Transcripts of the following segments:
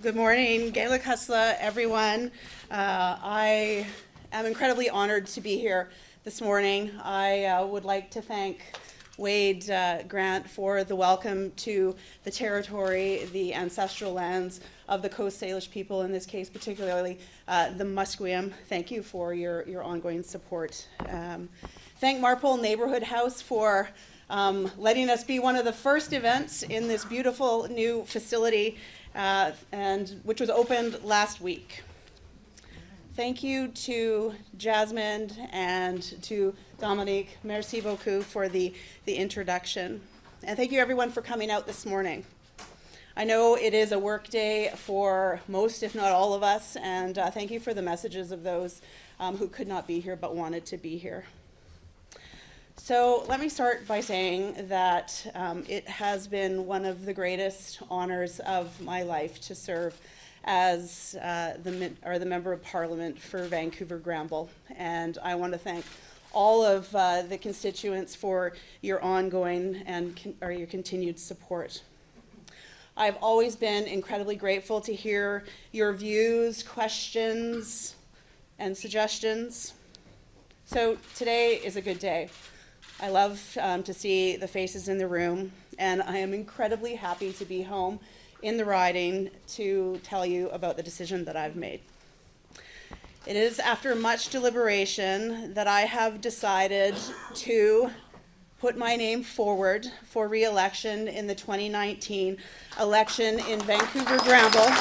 Good morning, Gaelic Husla, everyone. I am incredibly honored to be here this morning. I would like to thank Wade Grant for the welcome to the territory, the ancestral lands of the Coast Salish people, in this case particularly the Musqueam. Thank you for your ongoing support. Thank Marpole Neighborhood House for letting us be one of the first events in this beautiful new facility, and which was opened last week. Thank you to Jasmine and to Dominique. Merci beaucoup for the introduction. And thank you everyone for coming out this morning. I know it is a work day for most, if not all of us, and thank you for the messages of those who could not be here but wanted to be here. So let me start by saying that it has been one of the greatest honors of my life to serve as the Member of Parliament for Vancouver Granville. And I want to thank all of the constituents for your ongoing and your continued support. I've always been incredibly grateful to hear your views, questions, and suggestions. So today is a good day. I love to see the faces in the room, and I am incredibly happy to be home in the riding to tell you about the decision that I've made. It is after much deliberation that I have decided to put my name forward for re-election in the 2019 election in Vancouver Granville.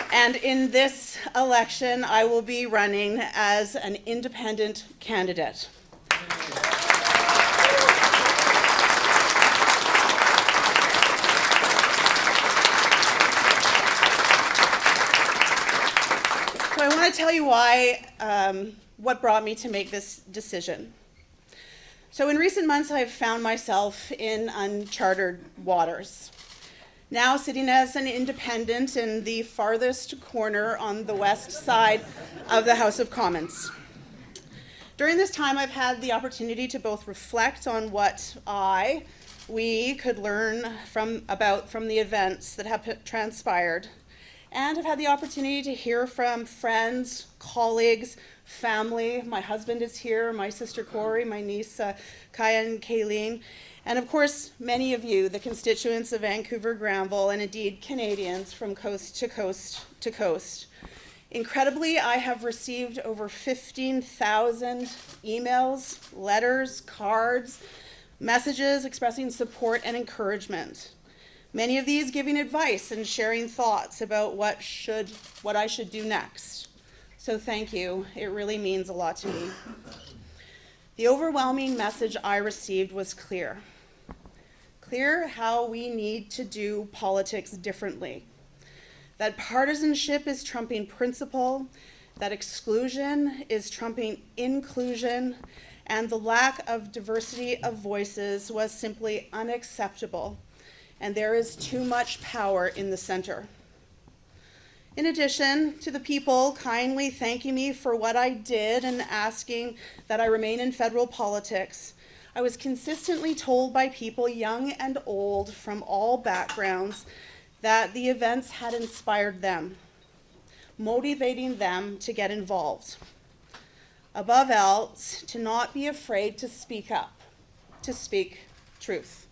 And in this election, I will be running as an independent candidate. So I want to tell you why, what brought me to make this decision. So in recent months, I've found myself in uncharted waters. Now sitting as an independent in the farthest corner on the west side of the House of Commons. During this time, I've had the opportunity to both reflect on what we could learn from the events that have transpired, and have had the opportunity to hear from friends, colleagues, family. My husband is here, my sister Corey, my niece Kaya and Kayleen, and of course, many of you, the constituents of Vancouver Granville, and indeed Canadians from coast to coast to coast. Incredibly, I have received over 15,000 emails, letters, cards, messages expressing support and encouragement. Many of these giving advice and sharing thoughts about what I should do next. So thank you. It really means a lot to me. The overwhelming message I received was clear. Clear how we need to do politics differently. That partisanship is trumping principle, that exclusion is trumping inclusion, and the lack of diversity of voices was simply unacceptable, and there is too much power in the center. In addition to the people kindly thanking me for what I did and asking that I remain in federal politics, I was consistently told by people, young and old, from all backgrounds, that the events had inspired them, motivating them to get involved. Above else, to not be afraid to speak up, to speak truth.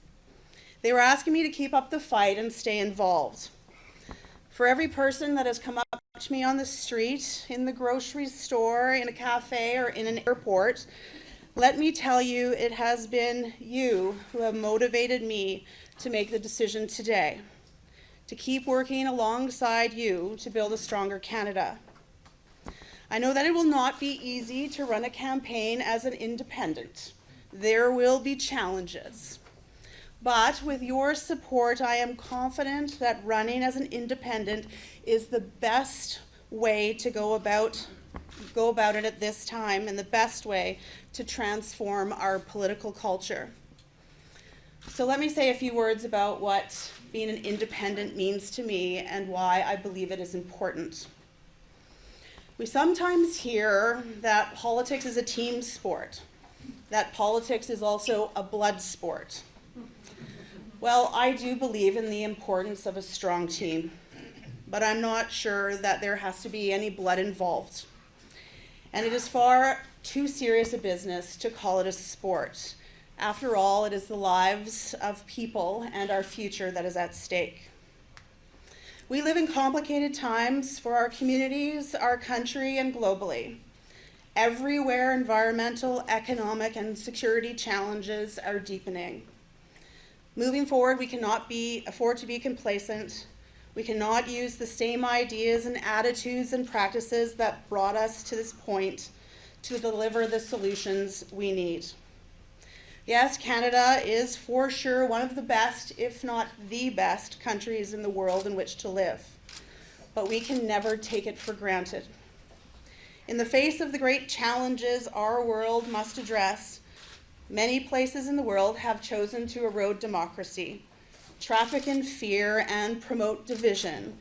They were asking me to keep up the fight and stay involved. For every person that has come up to me on the street, in the grocery store, in a cafe, or in an airport, let me tell you, it has been you who have motivated me to make the decision today, to keep working alongside you to build a stronger Canada. I know that it will not be easy to run a campaign as an independent. There will be challenges. But with your support, I am confident that running as an independent is the best way to go about it at this time, and the best way to transform our political culture. So let me say a few words about what being an independent means to me and why I believe it is important. We sometimes hear that politics is a team sport, that politics is also a blood sport. Well, I do believe in the importance of a strong team, but I'm not sure that there has to be any blood involved. And it is far too serious a business to call it a sport. After all, it is the lives of people and our future that is at stake. We live in complicated times for our communities, our country, and globally. Everywhere, environmental, economic, and security challenges are deepening. Moving forward, we cannot afford to be complacent. We cannot use the same ideas and attitudes and practices that brought us to this point to deliver the solutions we need. Yes, Canada is for sure one of the best, if not the best, countries in the world in which to live. But we can never take it for granted. In the face of the great challenges our world must address, many places in the world have chosen to erode democracy, traffic in fear, and promote division,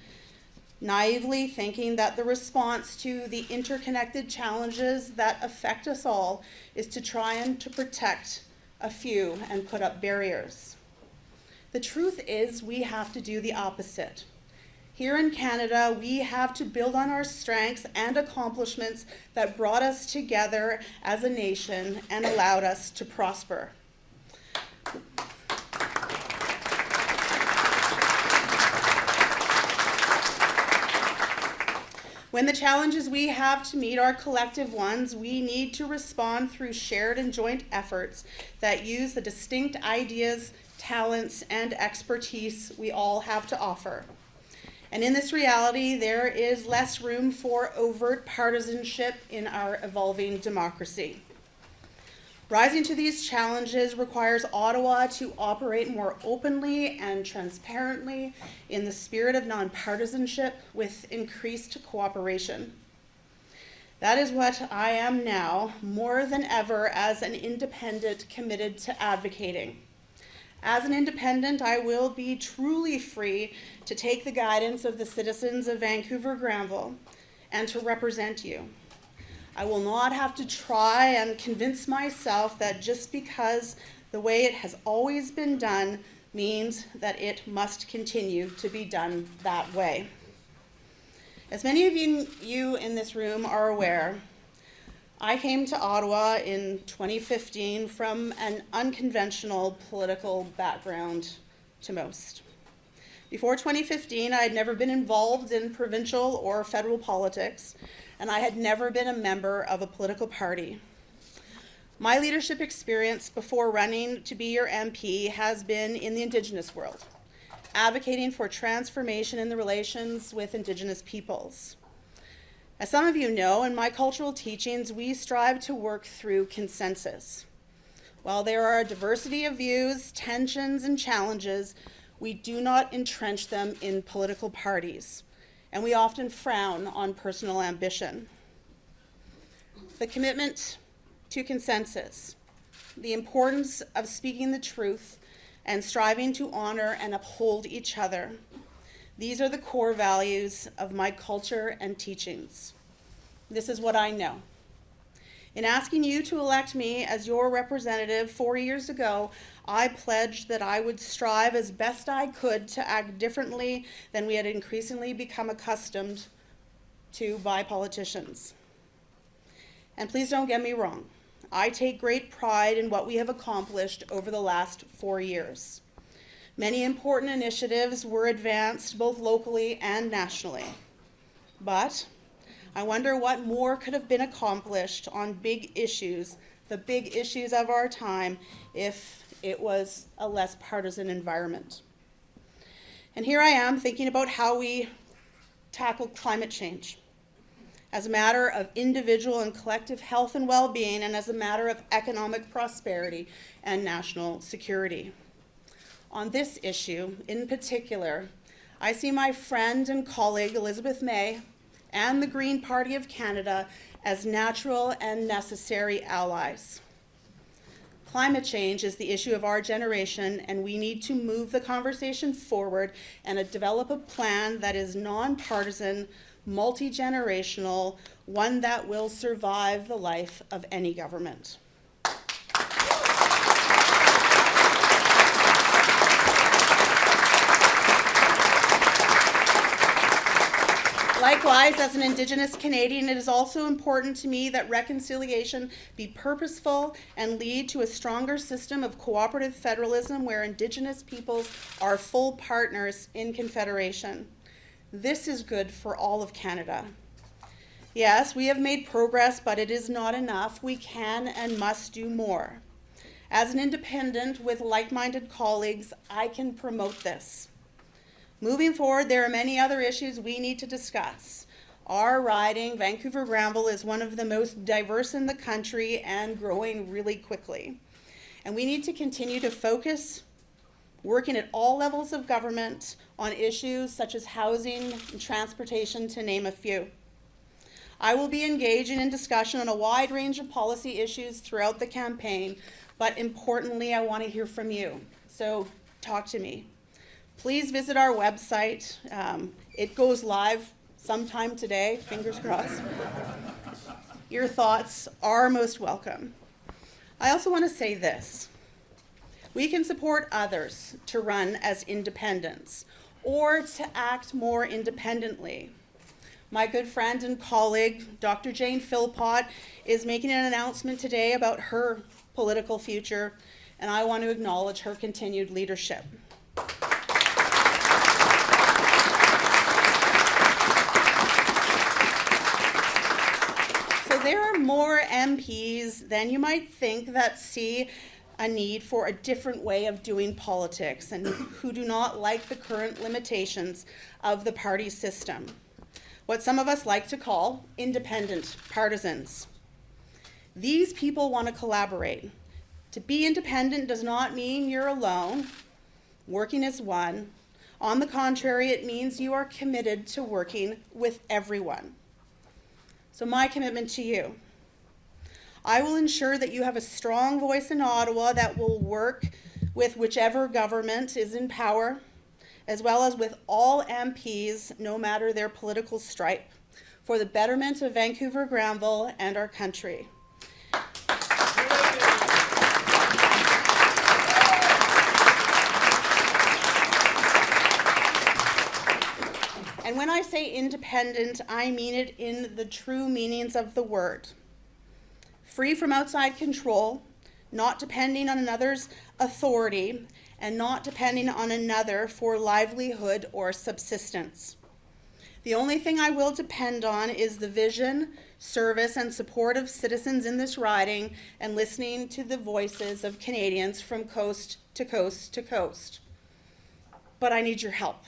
naively thinking that the response to the interconnected challenges that affect us all is to try and to protect a few and put up barriers. The truth is we have to do the opposite. Here in Canada, we have to build on our strengths and accomplishments that brought us together as a nation and allowed us to prosper. When the challenges we have to meet are collective ones, we need to respond through shared and joint efforts that use the distinct ideas, talents, and expertise we all have to offer. And in this reality, there is less room for overt partisanship in our evolving democracy. Rising to these challenges requires Ottawa to operate more openly and transparently in the spirit of nonpartisanship with increased cooperation. That is what I am now, more than ever, as an independent committed to advocating. As an independent, I will be truly free to take the guidance of the citizens of Vancouver-Granville and to represent you. I will not have to try and convince myself that just because the way it has always been done means that it must continue to be done that way. As many of you in this room are aware, I came to Ottawa in 2015 from an unconventional political background to most. Before 2015, I had never been involved in provincial or federal politics, and I had never been a member of a political party. My leadership experience before running to be your MP has been in the Indigenous world, advocating for transformation in the relations with Indigenous peoples. As some of you know, in my cultural teachings, we strive to work through consensus. While there are a diversity of views, tensions, and challenges, we do not entrench them in political parties, and we often frown on personal ambition. The commitment to consensus, the importance of speaking the truth, and striving to honor and uphold each other. These are the core values of my culture and teachings. This is what I know. In asking you to elect me as your representative 4 years ago, I pledged that I would strive as best I could to act differently than we had increasingly become accustomed to by politicians. And please don't get me wrong. I take great pride in what we have accomplished over the last 4 years. Many important initiatives were advanced both locally and nationally. But I wonder what more could have been accomplished on big issues, the big issues of our time, if it was a less partisan environment. And here I am thinking about how we tackle climate change as a matter of individual and collective health and well-being, and as a matter of economic prosperity and national security. On this issue, in particular, I see my friend and colleague Elizabeth May and the Green Party of Canada as natural and necessary allies. Climate change is the issue of our generation, and we need to move the conversation forward and develop a plan that is nonpartisan, multi-generational, one that will survive the life of any government. Likewise, as an Indigenous Canadian, it is also important to me that reconciliation be purposeful and lead to a stronger system of cooperative federalism where Indigenous peoples are full partners in Confederation. This is good for all of Canada. Yes, we have made progress, but it is not enough. We can and must do more. As an independent with like-minded colleagues, I can promote this. Moving forward, there are many other issues we need to discuss. Our riding, Vancouver-Granville, is one of the most diverse in the country and growing really quickly. And we need to continue to focus, working at all levels of government on issues such as housing and transportation, to name a few. I will be engaging in discussion on a wide range of policy issues throughout the campaign, but importantly, I want to hear from you. So talk to me. Please visit our website. It goes live sometime today, fingers crossed. Your thoughts are most welcome. I also want to say this. We can support others to run as independents or to act more independently. My good friend and colleague, Dr. Jane Philpott, is making an announcement today about her political future, and I want to acknowledge her continued leadership. There are more MPs than you might think that see a need for a different way of doing politics and who do not like the current limitations of the party system, what some of us like to call independent partisans. These people want to collaborate. To be independent does not mean you're alone, working as one. On the contrary, it means you are committed to working with everyone. So my commitment to you, I will ensure that you have a strong voice in Ottawa that will work with whichever government is in power, as well as with all MPs, no matter their political stripe, for the betterment of Vancouver-Granville and our country. And when I say independent, I mean it in the true meanings of the word. Free from outside control, not depending on another's authority, and not depending on another for livelihood or subsistence. The only thing I will depend on is the vision, service, and support of citizens in this riding and listening to the voices of Canadians from coast to coast to coast. But I need your help.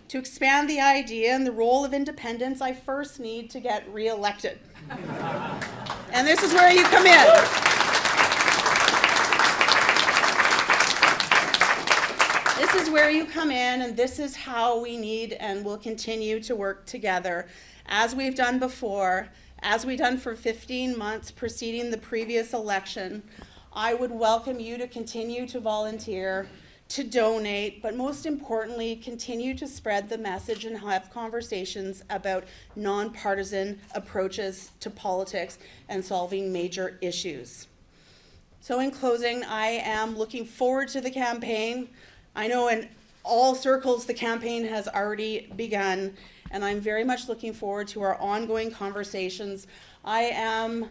To expand the idea and the role of independence, I first need to get re-elected. And this is where you come in. This is where you come in, and this is how we need and will continue to work together, as we've done before, as we've done for 15 months preceding the previous election. I would welcome you to continue to volunteer, to donate, but most importantly, continue to spread the message and have conversations about nonpartisan approaches to politics and solving major issues. So in closing, I am looking forward to the campaign. I know in all circles the campaign has already begun, and I'm very much looking forward to our ongoing conversations. I am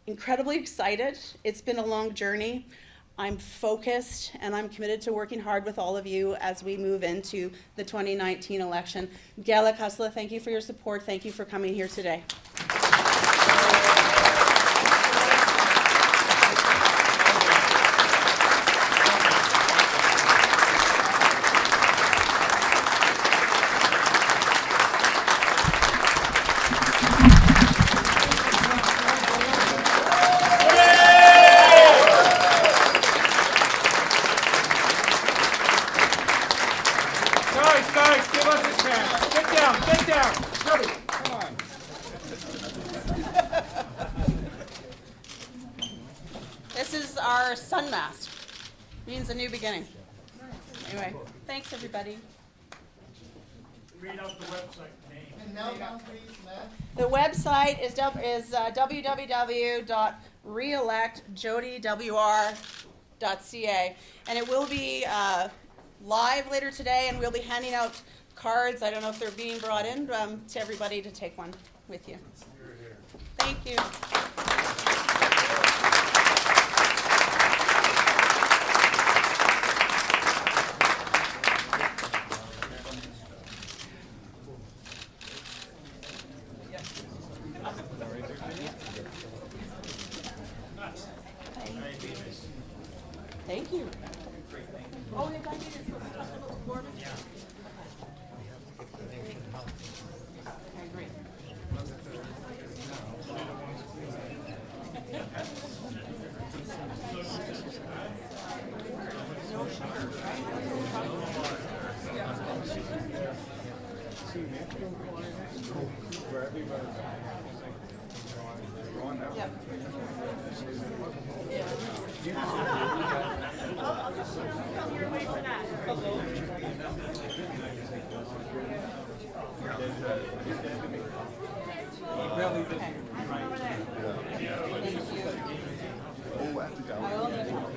incredibly excited. It's been a long journey. I'm focused, and I'm committed to working hard with all of you as we move into the 2019 election. Gala Kusla, thank you for your support. Thank you for coming here today. Guys, give us a chance. Get down. Jody, come on. sun mask. Means a new beginning. Anyway, thanks everybody. Read out the website name. And now, please, Matt. The website is www.reelectjodywr.ca, and it will be live later today, and we'll be handing out cards. I don't know if they're being brought in to everybody to take one with you. Thank you. Thank you. Oh, yeah, I did. Yeah. Okay, great. No sugar, right? Yep. I'll just come your way for that. Okay. Over there. Thank you. I will need help.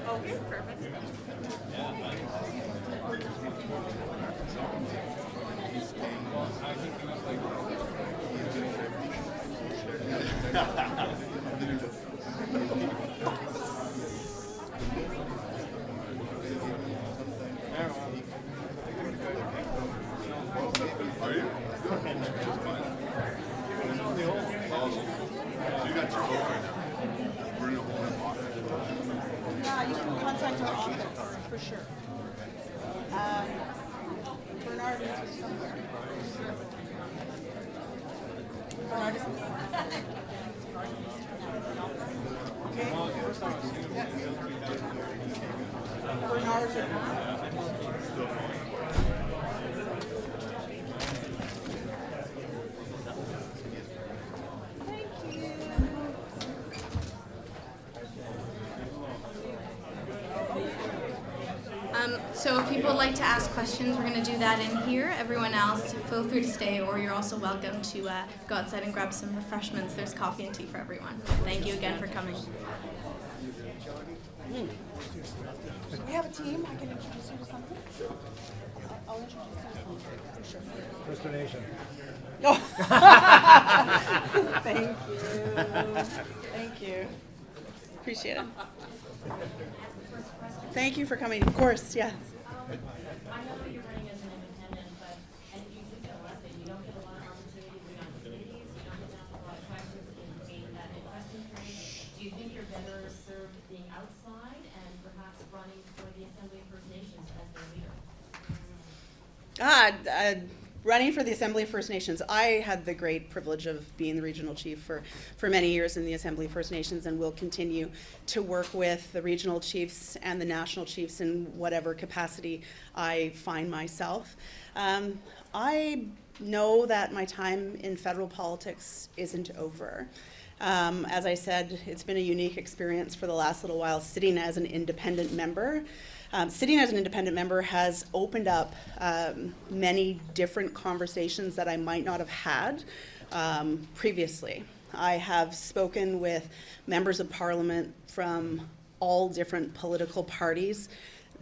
Okay, perfect. Are you? You got your phone right now. We're in a whole office. Yeah, you can contact our office for sure. Bernard is somewhere. Bernard is okay. Bernard is So if people would like to ask questions, we're going to do that in here. Everyone else, feel free to stay, or you're also welcome to go outside and grab some refreshments. There's coffee and tea for everyone. Thank you again for coming. We have a team. I can introduce you to something. I'll introduce you to something for sure. First Nation. Oh. Thank you. Thank you. Appreciate it. Thank you for coming. Of course, yeah. I know that you're running as an independent, but and you do get elected. You don't get a lot of opportunity to be on committees. You don't get to ask a lot of questions in question period. Do you think you're better served being outside and perhaps running for the Assembly of First Nations as their leader? Running for the Assembly of First Nations, I had the great privilege of being the regional chief for many years in the Assembly of First Nations, and will continue to work with the regional chiefs and the national chiefs in whatever capacity I find myself. I know that my time in federal politics isn't over. As I said, it's been a unique experience for the last little while sitting as an independent member. Sitting as an independent member has opened up many different conversations that I might not have had previously. I have spoken with members of parliament from all different political parties.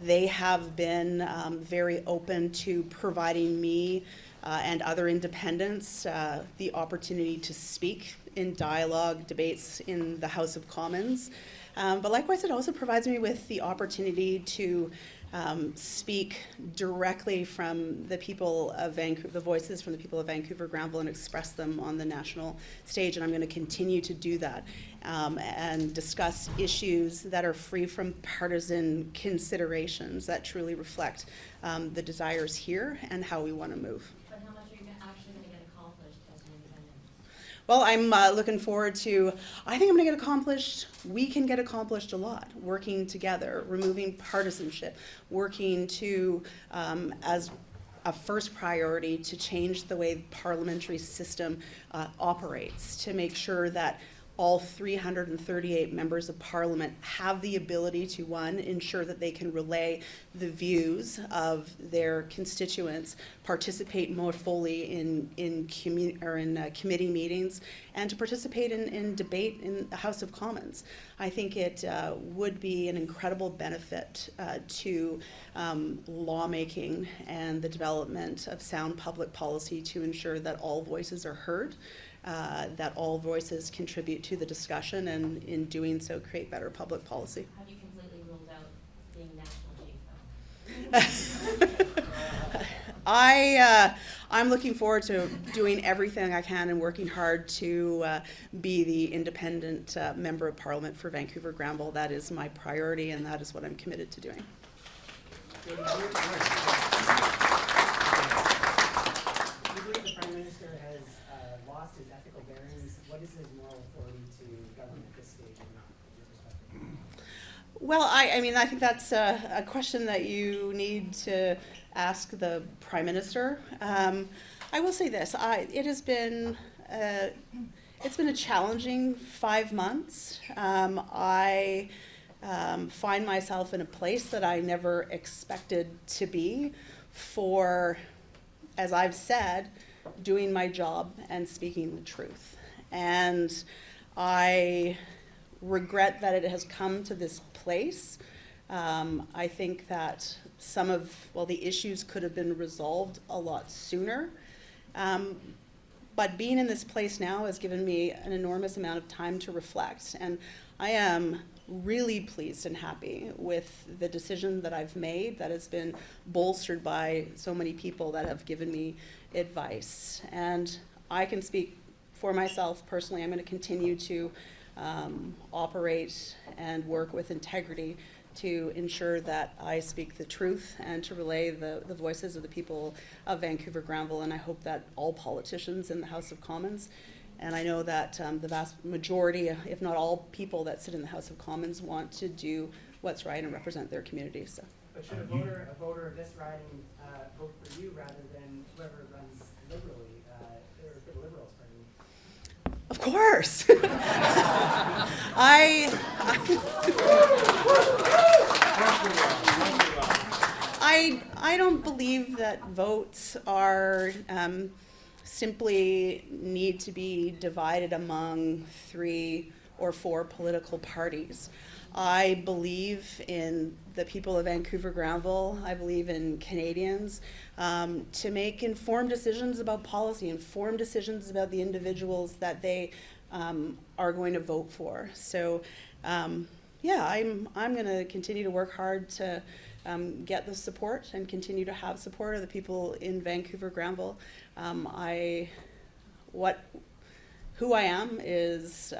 They have been very open to providing me and other independents the opportunity to speak in dialogue, debates in the House of Commons. But likewise, it also provides me with the opportunity to speak directly from the people of Vancouver, the voices from the people of Vancouver, Granville, and express them on the national stage. And I'm going to continue to do that and discuss issues that are free from partisan considerations that truly reflect the desires here and how we want to move. But how much are you actually going to get accomplished as an independent? Well, I'm looking forward to, I think I'm gonna get accomplished, we can get accomplished a lot, working together, removing partisanship, working to, as a first priority, to change the way the parliamentary system operates, to make sure that all 338 members of parliament have the ability to, one, ensure that they can relay the views of their constituents, participate more fully in committee meetings, and to participate in debate in the House of Commons. I think it would be an incredible benefit to lawmaking and the development of sound public policy to ensure that all voices are heard, that all voices contribute to the discussion, and in doing so create better public policy. Have you completely ruled out being national chief though? I'm looking forward to doing everything I can and working hard to be the independent member of Parliament for Vancouver Granville. That is my priority, and that is what I'm committed to doing. Do you believe the Prime Minister has lost his ethical bearings? What is his moral authority to govern at this stage or not, from your perspective? Well, I mean, I think that's a question that you need to ask the Prime Minister. I will say this: it's been a challenging 5 months. I find myself in a place that I never expected to be for, as I've said, doing my job and speaking the truth. And I regret that it has come to this place. I think that some of, well, the issues could have been resolved a lot sooner. But being in this place now has given me an enormous amount of time to reflect. And I am really pleased and happy with the decision that I've made that has been bolstered by so many people that have given me advice. And I can speak for myself personally. I'm going to continue to operate and work with integrity to ensure that I speak the truth and to relay the voices of the people of Vancouver Granville. And I hope that all politicians in the House of Commons, and I know that the vast majority, if not all people that sit in the House of Commons, want to do what's right and represent their communities. So. But should a voter of this riding vote for you rather than whoever runs liberally, or for the Liberals, pardon me? Of course. I don't believe that votes are simply need to be divided among 3 or 4 political parties. I believe in the people of Vancouver Granville. I believe in Canadians to make informed decisions about policy, informed decisions about the individuals that they are going to vote for. So, yeah, I'm going to continue to work hard to get the support and continue to have support of the people in Vancouver Granville. Who I am is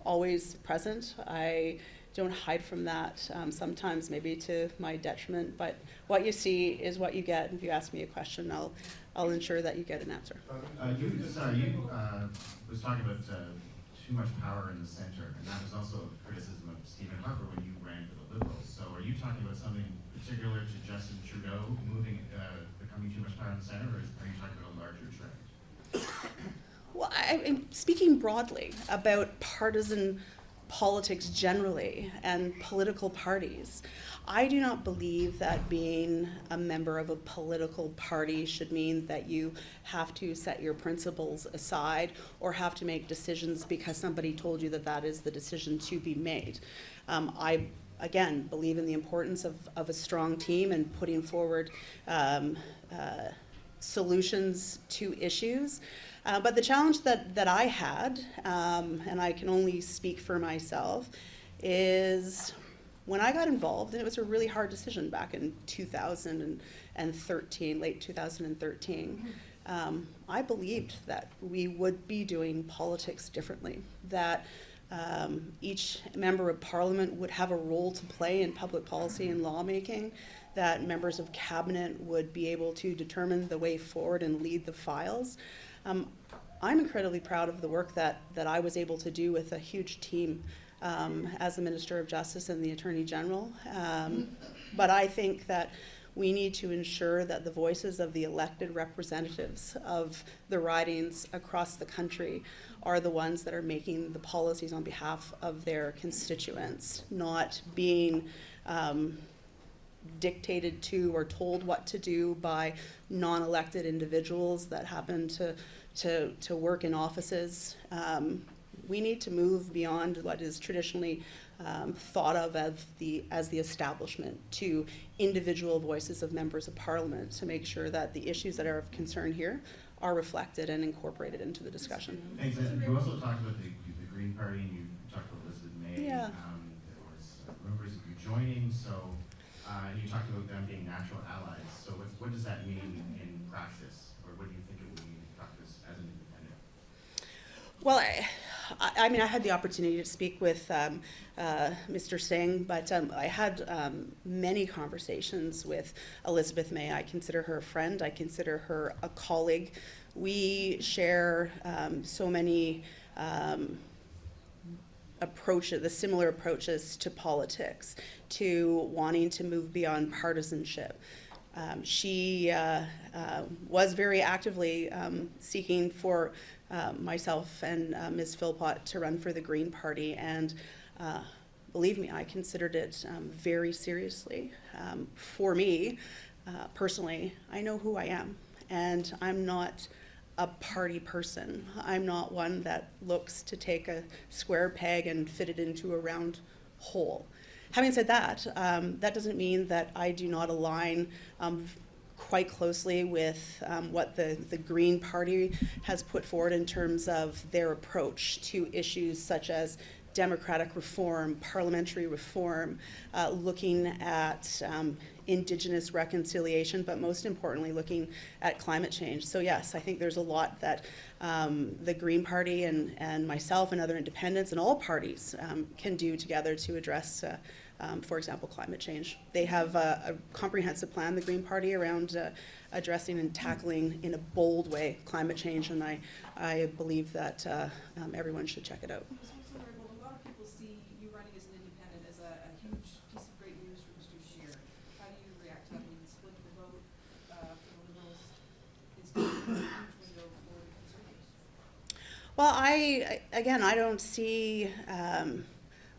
always present. I don't hide from that, sometimes maybe to my detriment, but what you see is what you get. If you ask me a question, I'll ensure that you get an answer. You was talking about too much power in the center, and that was also a criticism of Stephen Harper when you ran for the Liberals. So are you talking about something particular to Justin Trudeau becoming too much power in the center, or are you talking about a larger trend? Well, I'm speaking broadly about partisan politics generally and political parties. I do not believe that being a member of a political party should mean that you have to set your principles aside or have to make decisions because somebody told you that that is the decision to be made. I, again, believe in the importance of a strong team and putting forward solutions to issues. But the challenge that I had, and I can only speak for myself, is when I got involved, and it was a really hard decision back in 2013, late 2013, I believed that we would be doing politics differently, that each member of parliament would have a role to play in public policy and lawmaking, that members of cabinet would be able to determine the way forward and lead the files. I'm incredibly proud of the work that I was able to do with a huge team as the Minister of Justice and the Attorney General. But I think that we need to ensure that the voices of the elected representatives of the ridings across the country are the ones that are making the policies on behalf of their constituents, not being dictated to or told what to do by non-elected individuals that happen to work in offices. We need to move beyond what is traditionally thought of as the establishment to individual voices of members of Parliament to make sure that the issues that are of concern here are reflected and incorporated into the discussion. Thanks. And you also talked about the Green Party, and you talked about Elizabeth May. Yeah. There was rumors of you joining, so, and you talked about them being natural allies. So what does that mean in practice, or what do you think it will mean in practice as an independent? Well, I mean, I had the opportunity to speak with Mr. Singh, but I had many conversations with Elizabeth May. I consider her a friend. I consider her a colleague. We share so many approaches, the similar approaches to politics, to wanting to move beyond partisanship. She was very actively seeking for myself and Ms. Philpott to run for the Green Party, and believe me, I considered it very seriously. For me, personally, I know who I am, and I'm not a party person. I'm not one that looks to take a square peg and fit it into a round hole. Having said that, that doesn't mean that I do not align quite closely with what the Green Party has put forward in terms of their approach to issues such as democratic reform, parliamentary reform, looking at Indigenous reconciliation, but most importantly, looking at climate change. So yes, I think there's a lot that the Green Party and myself and other independents and all parties can do together to address for example, climate change. They have a comprehensive plan, the Green Party, around addressing and tackling in a bold way climate change, and I believe that everyone should check it out. A lot of people see you running as an independent as a huge piece of great news for Mr. Scheer. How do you react to having split the vote for the Liberals? It's a huge window for Conservatives. Well, I don't see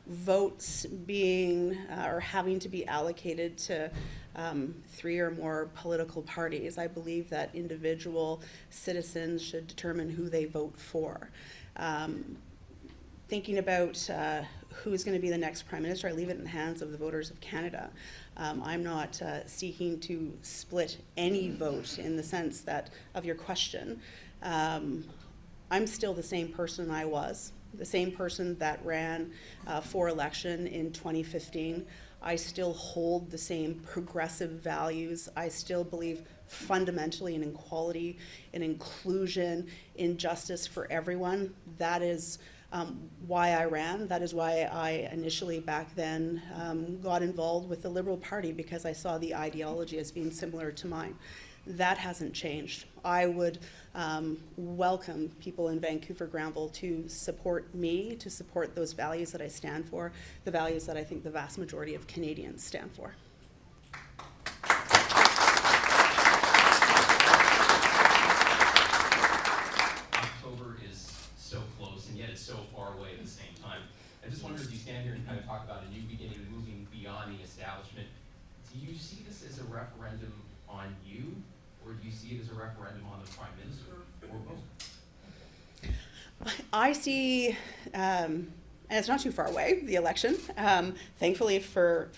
votes being or having to be allocated to 3 or more political parties. I believe that individual citizens should determine who they vote for. Thinking about who's going to be the next Prime Minister, I leave it in the hands of the voters of Canada. I'm not seeking to split any vote in the sense that of your question. I'm still the same person I was, the same person that ran for election in 2015. I still hold the same progressive values. I still believe fundamentally in equality, in inclusion, in justice for everyone. That is why I ran. That is why I initially back then got involved with the Liberal Party, because I saw the ideology as being similar to mine. That hasn't changed. I would welcome people in Vancouver Granville to support me, to support those values that I stand for, the values that I think the vast majority of Canadians stand for. October is so close, and yet it's so far away at the same time. I just wonder, as you stand here and kind of talk about a new beginning, moving beyond the establishment, do you see this as a referendum on you, or do you see it as a referendum on the Prime Minister, or both? I see, and it's not too far away, the election. Thankfully for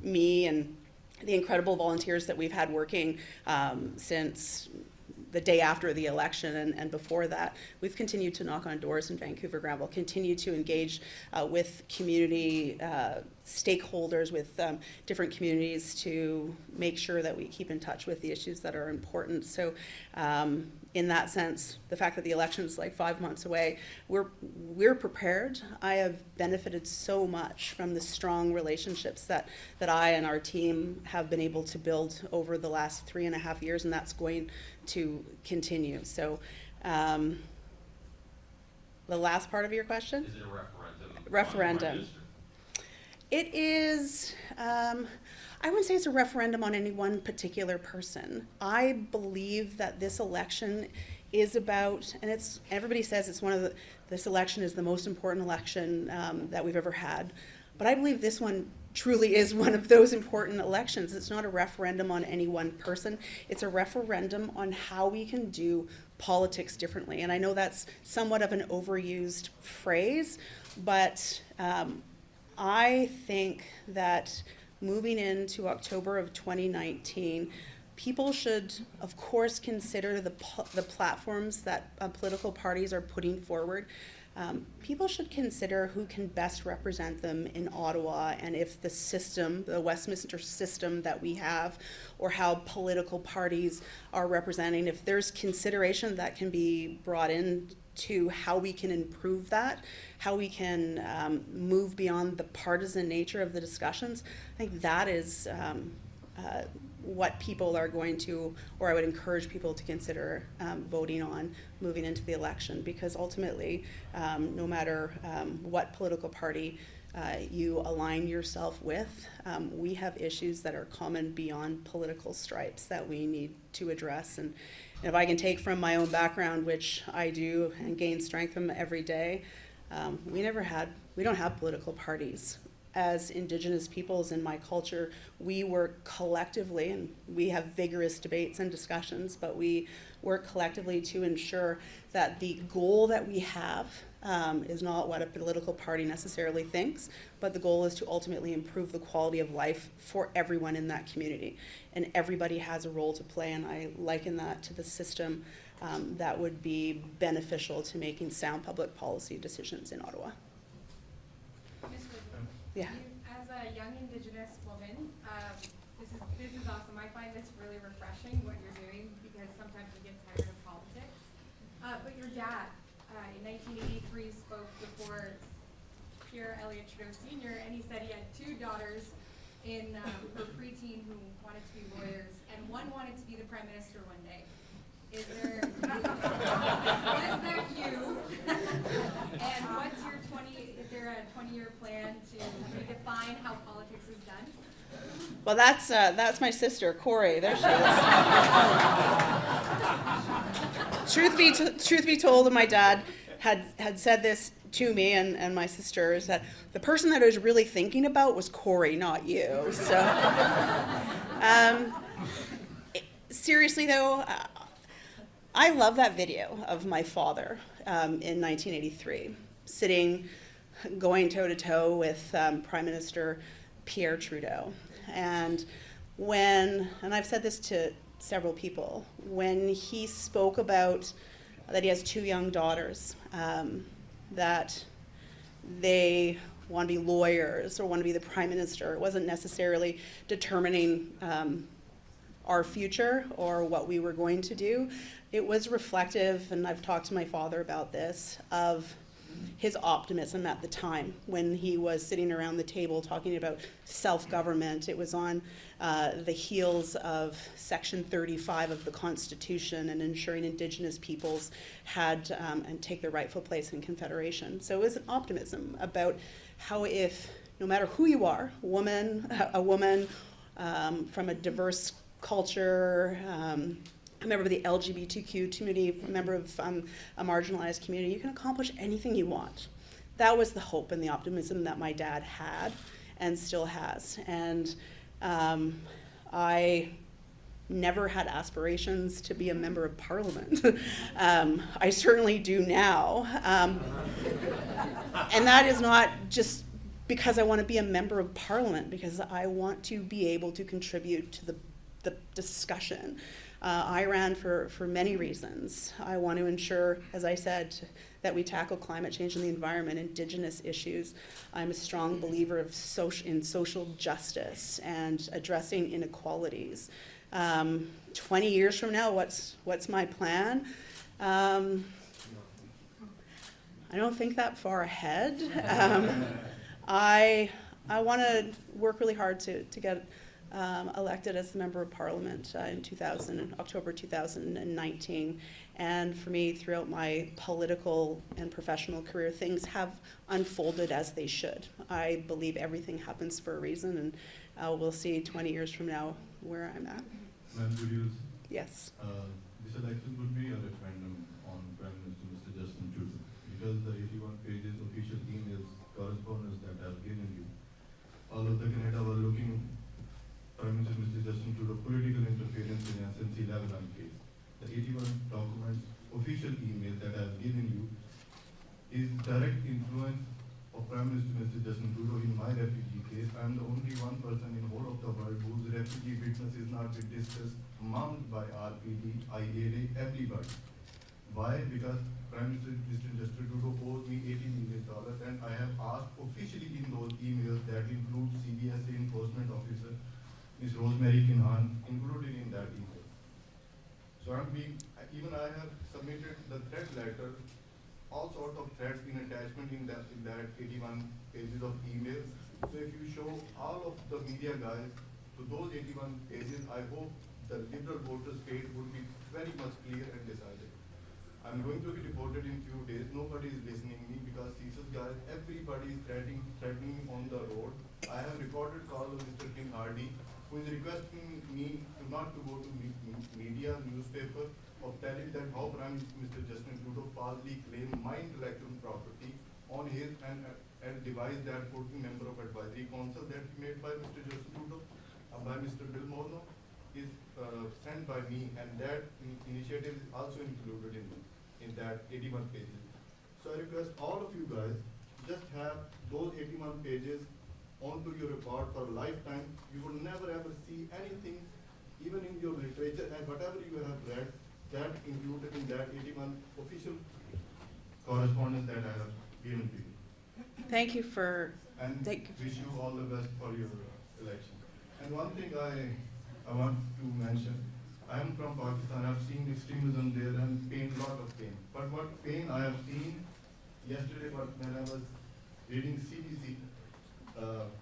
me and the incredible volunteers that we've had working since the day after the election and before that, we've continued to knock on doors in Vancouver Granville, continue to engage with community stakeholders, with different communities to make sure that we keep in touch with the issues that are important. So in that sense, the fact that the election's like 5 months away, we're prepared. I have benefited so much from the strong relationships that I and our team have been able to build over the last 3.5 years, and that's going to continue. So The last part of your question? Is it a referendum? on the Prime Referendum. Minister? It is, I wouldn't say it's a referendum on any one particular person. I believe that this election is about, and it's, everybody says it's one of the, this election is the most important election that we've ever had. But I believe this one truly is one of those important elections. It's not a referendum on any one person. It's a referendum on how we can do politics differently. And I know that's somewhat of an overused phrase, but I think that moving into October of 2019, people should, of course, consider the platforms that political parties are putting forward. People should consider who can best represent them in Ottawa, and if the system, the Westminster system that we have, or how political parties are representing, if there's consideration that can be brought in to how we can improve that, how we can move beyond the partisan nature of the discussions, I think that is what people are going to, or I would encourage people to consider voting on moving into the election, because ultimately, no matter what political party you align yourself with, we have issues that are common beyond political stripes that we need to address. And if I can take from my own background, which I do and gain strength from every day, we don't have political parties. As Indigenous peoples in my culture, we work collectively, and we have vigorous debates and discussions, but we work collectively to ensure that the goal that we have is not what a political party necessarily thinks, but the goal is to ultimately improve the quality of life for everyone in that community. And everybody has a role to play, and I liken that to the system that would be beneficial to making sound public policy decisions in Ottawa. Yeah. As a young Indigenous woman, this is awesome. I find this really refreshing, what you're doing, because sometimes we get tired of politics. But your dad, in 1983, spoke before Pierre Elliott Trudeau Sr., and he said he had 2 daughters in her preteen who wanted to be lawyers, and one wanted to be the Prime Minister one day. Is there, was that you? And what's your is there a 20-year plan to redefine how politics is done? Well, that's my sister, Corey. There she is. Truth be told, my dad had said this to me and my sister, is that the person that I was really thinking about was Corey, not you. So, seriously though, I love that video of my father in 1983, sitting, going toe-to-toe with Prime Minister Pierre Trudeau. And I've said this to several people, when he spoke about that he has 2 young daughters, that they want to be lawyers or want to be the Prime Minister, it wasn't necessarily determining our future or what we were going to do. It was reflective, and I've talked to my father about this, of his optimism at the time when he was sitting around the table talking about self-government. It was on the heels of Section 35 of the Constitution and ensuring Indigenous peoples had and take their rightful place in Confederation. So it was an optimism about how, if no matter who you are, a woman from a diverse culture, a member of the LGBTQ community, a member of a marginalized community, you can accomplish anything you want. That was the hope and the optimism that my dad had and still has. And I never had aspirations to be a member of Parliament. I certainly do now. And that is not just because I want to be a member of Parliament, because I want to be able to contribute to the discussion. I ran for many reasons. I want to ensure, as I said, that we tackle climate change and the environment, Indigenous issues. I'm a strong believer of in social justice and addressing inequalities. 20 years from now, what's my plan? I don't think that far ahead. I want to work really hard to get elected as the Member of Parliament in October 2019. And for me, throughout my political and professional career, things have unfolded as they should. I believe everything happens for a reason, and we'll see 20 years from now where I'm at. Ma'am, could you? Yes. This election would be a referendum on Prime Minister Mr. Justin Trudeau, because the 81 pages official emails, correspondence that I've given you, all of the Canada were looking Prime Minister Mr. Justin Trudeau political interference in SNC-Lavalin case. The 81 documents, official email that I've given you, is direct influence of Prime Minister Mr. Justin Trudeau in my refugee case. I'm the only one person in whole of the world whose refugee witness is not been discussed, mounted by RPD, IAA, everybody. Why? Because Prime Minister Mr. Justin Trudeau owes me $80 million, and I have asked officially in those emails that include CBSA enforcement officer, Ms. Rosemary Kinhan, included in that email. So even I have submitted the threat letter, all sorts of threats in attachment in that 81 pages of emails. So if you show all of the media guys to those 81 pages, I hope the Liberal voters' fate would be very much clear and decided. I'm going to be deported in few days. Nobody is listening to me because CSIS guys, everybody is threatening me on the road. I have recorded calls of Mr. Tim Hardy, who is requesting me not to go to media, newspaper, of telling that how Prime Minister Justin Trudeau falsely claimed my intellectual property on his and device that 14 member of advisory council that made by Mr. Justin Trudeau, by Mr. Bill Morneau, is sent by me, and that initiative is also included in that 81 pages. So I request all of you guys, just have those 81 pages onto your report for a lifetime. You will never ever see anything, even in your literature and whatever you have read, that included in that 81 official correspondence that I have given to you. Thank you for. And wish you all the best for your election. And one thing I want to mention, I am from Pakistan. I've seen extremism there and lot of pain. But what pain I have seen yesterday when I was reading CBC,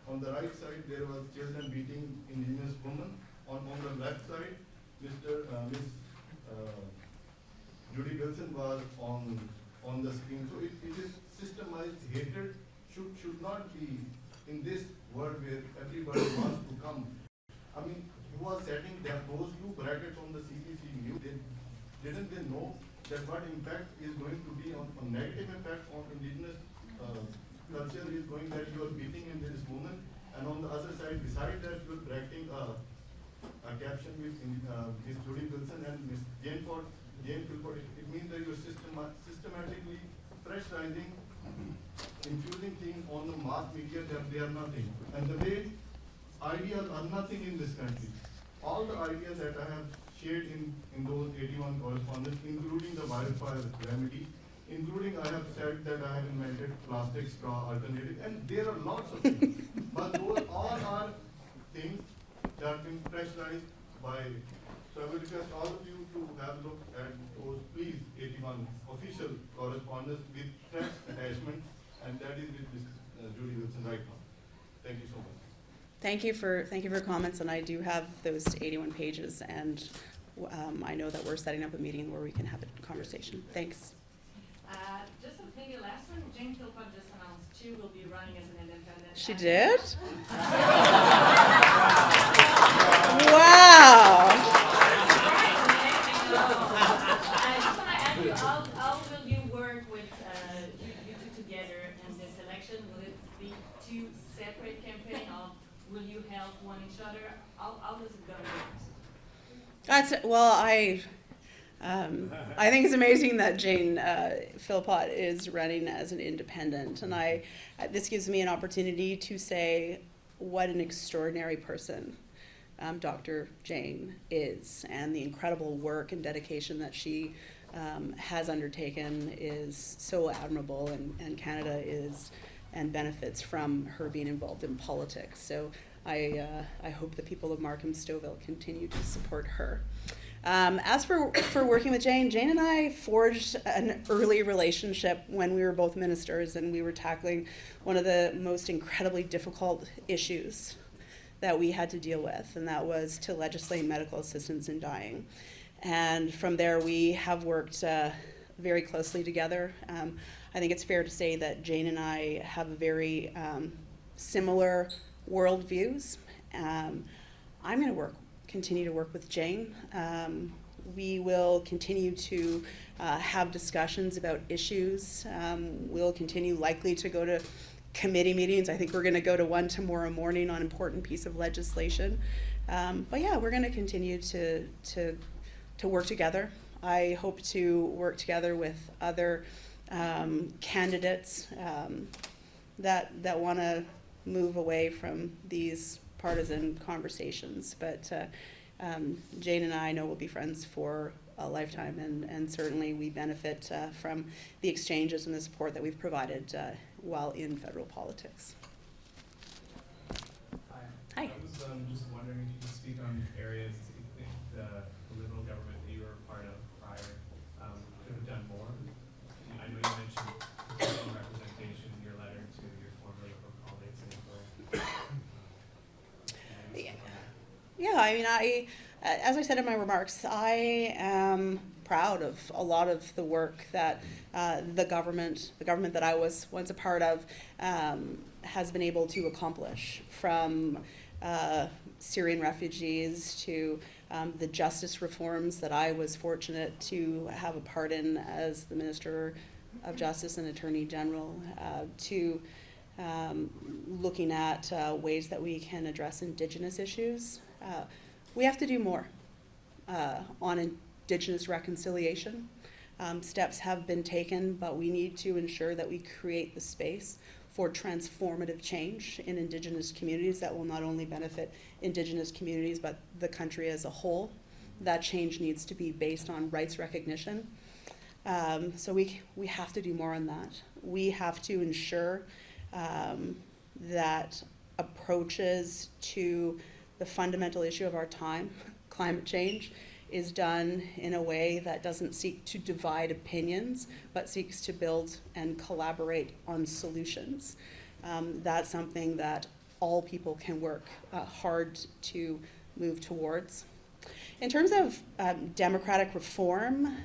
on the right side there was children beating indigenous women. On the left side, Miss Jody Wilson was on the screen. So it is systemized hatred should not be in this world where everybody wants to come. I mean, who was setting that those two brackets on the CBC news, didn't they know that what impact is going to be on negative impact on indigenous culture is going that you are beating in this woman, and on the other side, beside that, you are bracketing a caption with Ms. Jody Wilson and Ms. Jane Philpott. It means that you are systematically pressurizing, infusing things on the mass media that they are nothing. And the way ideas are nothing in this country. All the ideas that I have shared in those 81 correspondence, including the wildfire remedy, including I have said that I have invented plastic straw alternative, and there are lots of things. But those all are things that have been pressurized by. So I would request all of you to have a look at those, please, 81 official correspondence with text attachment, and that is with Ms. Jody Wilson right now. Thank you so much. Thank you for comments, and I do have those 81 pages, and I know that we're setting up a meeting where we can have a conversation. Thanks. Just maybe last one, Jane Philpott just announced she will be running as an independent. She did? Wow. I just want to ask you, how will you work with you two together in this election? Will it be two separate campaigns, or will you help one each other? How is it going to work? Well, I think it's amazing that Jane Philpott is running as an independent, and this gives me an opportunity to say what an extraordinary person Dr. Jane is, and the incredible work and dedication that she has undertaken is so admirable, and Canada is and benefits from her being involved in politics. So I hope the people of Markham-Stouffville continue to support her. As for working with Jane and I forged an early relationship when we were both ministers, and we were tackling one of the most incredibly difficult issues that we had to deal with, and that was to legislate medical assistance in dying. And from there, we have worked very closely together. I think it's fair to say that Jane and I have very similar worldviews. I'm going to continue to work with Jane. We will continue to have discussions about issues. We'll continue likely to go to committee meetings. I think we're going to go to one tomorrow morning on an important piece of legislation. But yeah, we're going to continue to work together. I hope to work together with other candidates that want to move away from these partisan conversations. But Jane and I know we'll be friends for a lifetime, and certainly we benefit from the exchanges and the support that we've provided while in federal politics. Hi. I was just wondering if you could speak on areas that you think the Liberal government that you were a part of prior could have done more. I know you mentioned proportional representation in your letter to your former Liberal colleagues in April. Yeah, I mean, as I said in my remarks, I am proud of a lot of the work that the government that I was once a part of has been able to accomplish, from Syrian refugees to the justice reforms that I was fortunate to have a part in as the Minister of Justice and Attorney General, to looking at ways that we can address Indigenous issues. We have to do more on Indigenous reconciliation. Steps have been taken, but we need to ensure that we create the space for transformative change in Indigenous communities that will not only benefit Indigenous communities, but the country as a whole. That change needs to be based on rights recognition. So we have to do more on that. We have to ensure that approaches to the fundamental issue of our time, climate change, is done in a way that doesn't seek to divide opinions, but seeks to build and collaborate on solutions. That's something that all people can work hard to move towards. In terms of democratic reform,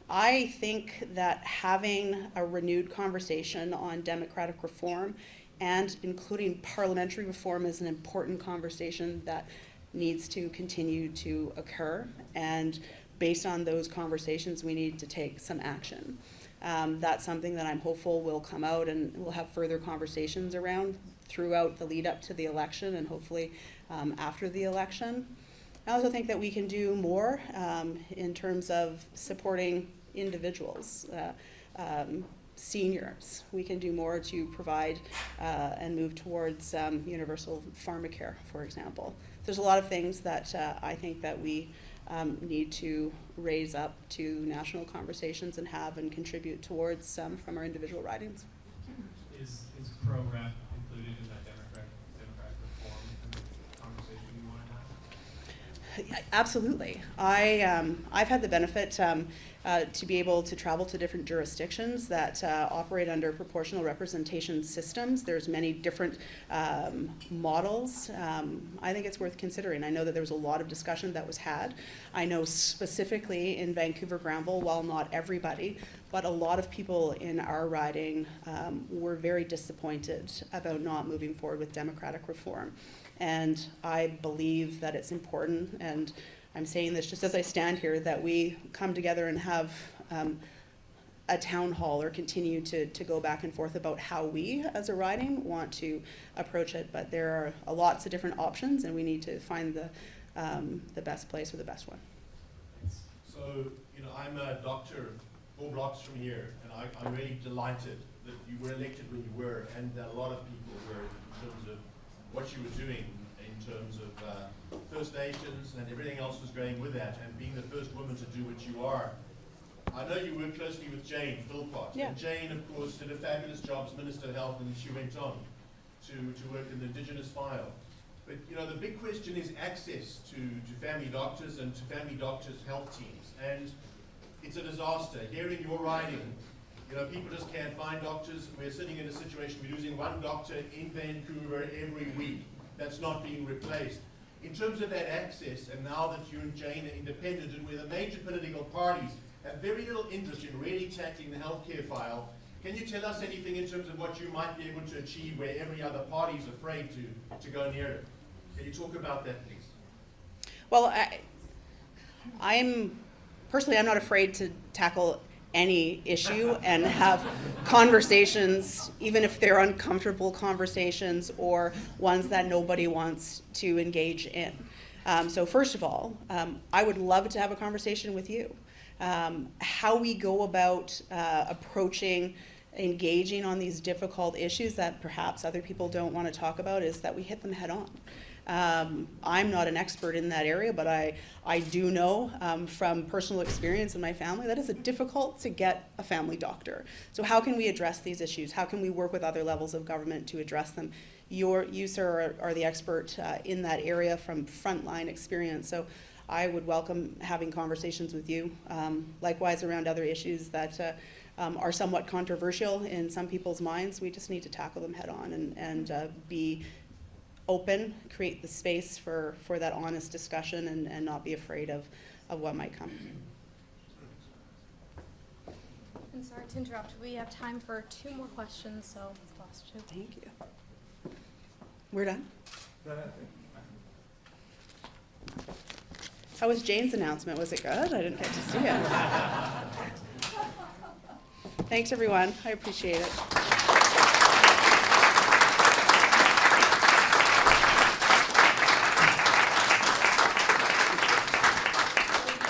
I think that having a renewed conversation on democratic reform and including parliamentary reform is an important conversation that needs to continue to occur, and based on those conversations we need to take some action. That's something that I'm hopeful will come out, and we'll have further conversations around throughout the lead up to the election, and hopefully after the election. I also think that we can do more in terms of supporting individuals, seniors. We can do more to provide and move towards universal pharmacare, for example. There's a lot of things that I think that we need to raise up to national conversations and have and contribute towards from our individual ridings. Is pro-rep included in that democratic reform and the conversation you want to have? Absolutely. I've had the benefit to be able to travel to different jurisdictions that operate under proportional representation systems. There's many different models. I think it's worth considering. I know that there was a lot of discussion that was had. I know specifically in Vancouver-Granville, while not everybody, but a lot of people in our riding were very disappointed about not moving forward with democratic reform. And I believe that it's important, and I'm saying this just as I stand here, that we come together and have a town hall or continue to go back and forth about how we as a riding want to approach it. But there are lots of different options, and we need to find the best place or the best one. So, I'm a doctor 4 blocks from here, and I'm really delighted that you were elected when you were, and that a lot of people were, in terms of what you were doing in terms of First Nations, and everything else was going with that, and being the first woman to do what you are. I know you work closely with Jane Philpott, and Jane, of course, did a fabulous job as Minister of Health, and she went on to work in the Indigenous file. But the big question is access to family doctors and to family doctors' health teams, and it's a disaster. Here in your riding, people just can't find doctors. We're sitting in a situation, we're losing 1 doctor in Vancouver every week. that's not being replaced. In terms of that access, and now that you and Jane are independent and where the major political parties have very little interest in really tackling the healthcare file, can you tell us anything in terms of what you might be able to achieve where every other party is afraid to go near it? Can you talk about that, please? Well, I'm not afraid to tackle any issue and have conversations, even if they're uncomfortable conversations or ones that nobody wants to engage in. So first of all, I would love to have a conversation with you. How we go about engaging on these difficult issues that perhaps other people don't want to talk about is that we hit them head on. I'm not an expert in that area, but I do know from personal experience in my family that it's difficult to get a family doctor. So how can we address these issues? How can we work with other levels of government to address them? You, sir, are the expert in that area from frontline experience. So I would welcome having conversations with you, likewise around other issues that are somewhat controversial in some people's minds. We just need to tackle them head on and be open, create the space for that honest discussion and not be afraid of what might come. And sorry to interrupt, we have time for 2 more questions, so last 2. Thank you. We're done? How was Jane's announcement? Was it good? I didn't get to see it. Thanks, everyone. I appreciate it.